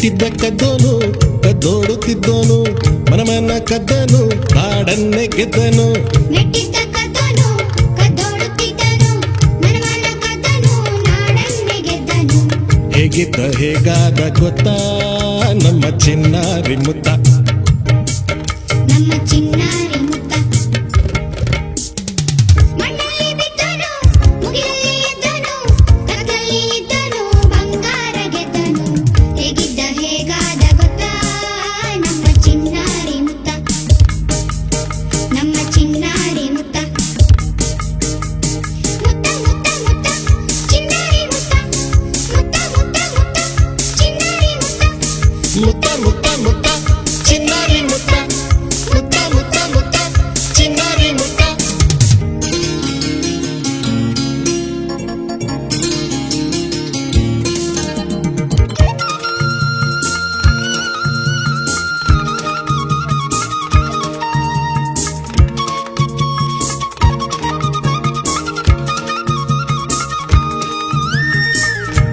ನೆಟ್ಟಿದ್ದ ಕದ್ದೋನು ಕದ್ದೋಡುತ್ತಿದ್ದೋನು ಮನಮನ ಕದ್ದನು ನಾಡನ್ನೇ ಗೆದ್ದನು. ನೆಟ್ಟಿದ್ದ ಕದ್ದೋನು ಕದ್ದೋಡುತ್ತಿದ್ದನು ಮನಮನ ಕದ್ದನು ನಾಡನ್ನೇ ಗೆದ್ದನು. ಹೇಗಿದ್ದ ಹೇಗಾದ ಗೊತ್ತಾ ನಮ್ಮ ಚಿನ್ನಾರಿ ಮುತ್ತ, ನಮ್ಮ ಚಿನ್ನಾರಿ ಮುತ್ತ. ಮಣ್ಣಲ್ಲಿ ಬಿದ್ದನು ಮುಗಿಲಲ್ಲಿ ಎದ್ದನು ಕತ್ತಲಲ್ಲಿ ಇದ್ದನು ಬಂಗಾರ ಗೆದ್ದನು. ಹೇಗಿದ್ದ ಹೇಗಾದ ಗೊತ್ತಾ ನಮ್ಮ ಚಿನ್ನಾರಿ ಮುತ್ತ, ನಮ್ಮ ಚಿನ್ನಾರಿ ಮುತ್ತ. ಮುತ್ತ ಮುತ್ತ ಮುತ್ತ ಚಿನ್ನಾರಿ ಮುತ್ತ, ಮುತ್ತ ಮುತ್ತ ಮುತ್ತ ಚಿನ್ನಾರಿ ಮುತ್ತ. ಮುತ್ತ ಮುತ್ತ ಮುತ್ತ ಚಿನ್ನಾರಿ ಮುತ್ತ, ಮುತ್ತ ಮುತ್ತ ಮುತ್ತ ಚಿನ್ನಾರಿ ಮುತ್ತ.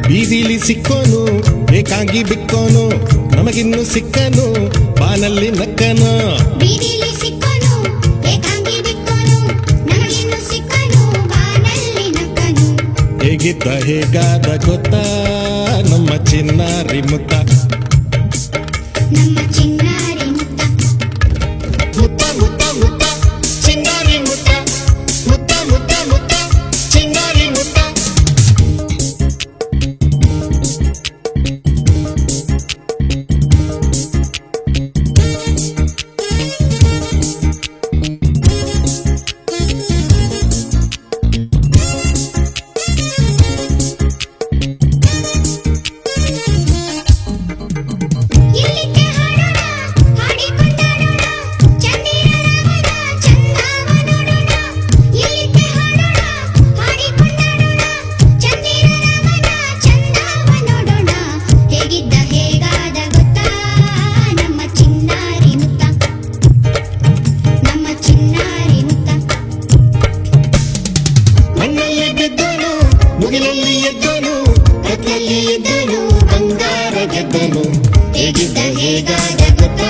ಬೀದಿಲಿ ಸಿಕ್ಕೋನು ಏಕಾಂಗಿ ಬಿಕ್ಕೋನು ನಮಗಿನ್ನು ಸಿಕ್ಕನು ಬಾನಲ್ಲಿ ನಕ್ಕನು. ಬೀದಿಲಿ ಸಿಕ್ಕನು ಏಕಾಂಗಿ ಬಿಕ್ಕನು ನಮಗಿನ್ನು ಸಿಕ್ಕನು ಬಾನಲ್ಲಿ ನಕ್ಕನು. ಹೇಗಿದ್ದ ಹೇಗಾದ ಗೊತ್ತಾ ನಮ್ಮ ಚಿನ್ನಾರಿ ಮುತ್ತ, ನಮ್ಮ ಚಿನ್ನಾರಿ ಮುತ್ತ. ಮುತ್ತ ಮುತ್ತ ಮುತ್ತ ಚಿನ್ನಾರಿ ಮುತ್ತ, ಮುತ್ತ ಮುತ್ತ ಮುತ್ತ ಚಿನ್ನಾರಿ ಮುತ್ತ. ಇಲ್ಲಿಗೆ ಹಾಡೋಣ ಹಾಡಿಕೊಂಡಾಡೋಣ ಚಂದಿರ ರಾಮನ ಚಂದವ ನೋಡೋಣ. ಇಲ್ಲಿಗೆ ಹಾಡೋಣ ಹಾಡಿಕೊಂಡಾಡೋಣ ಚಂದಿರ ರಾಮನ ಚಂದವ ನೋಡೋಣ. ಹೇಗಿದ್ದ ಹೇಗಾದ ಗೊತ್ತಾ ನಮ್ಮ ಚಿನ್ನಾರಿ ಮುತ್ತ, ನಮ್ಮ ಚಿನ್ನಾರಿ ಮುತ್ತ. ಮಣ್ಣಲ್ಲಿ ಬಿದ್ದನು ಮುಗಿಲಲ್ಲಿ ಎದ್ದನು ಕತ್ತಲಲ್ಲಿ ಎದ್ದನು ಬಂಗಾರ ಗೆದ್ದನು. ಹೇಗಿದ್ದ ಹೇಗಾದ ಗೊತ್ತಾ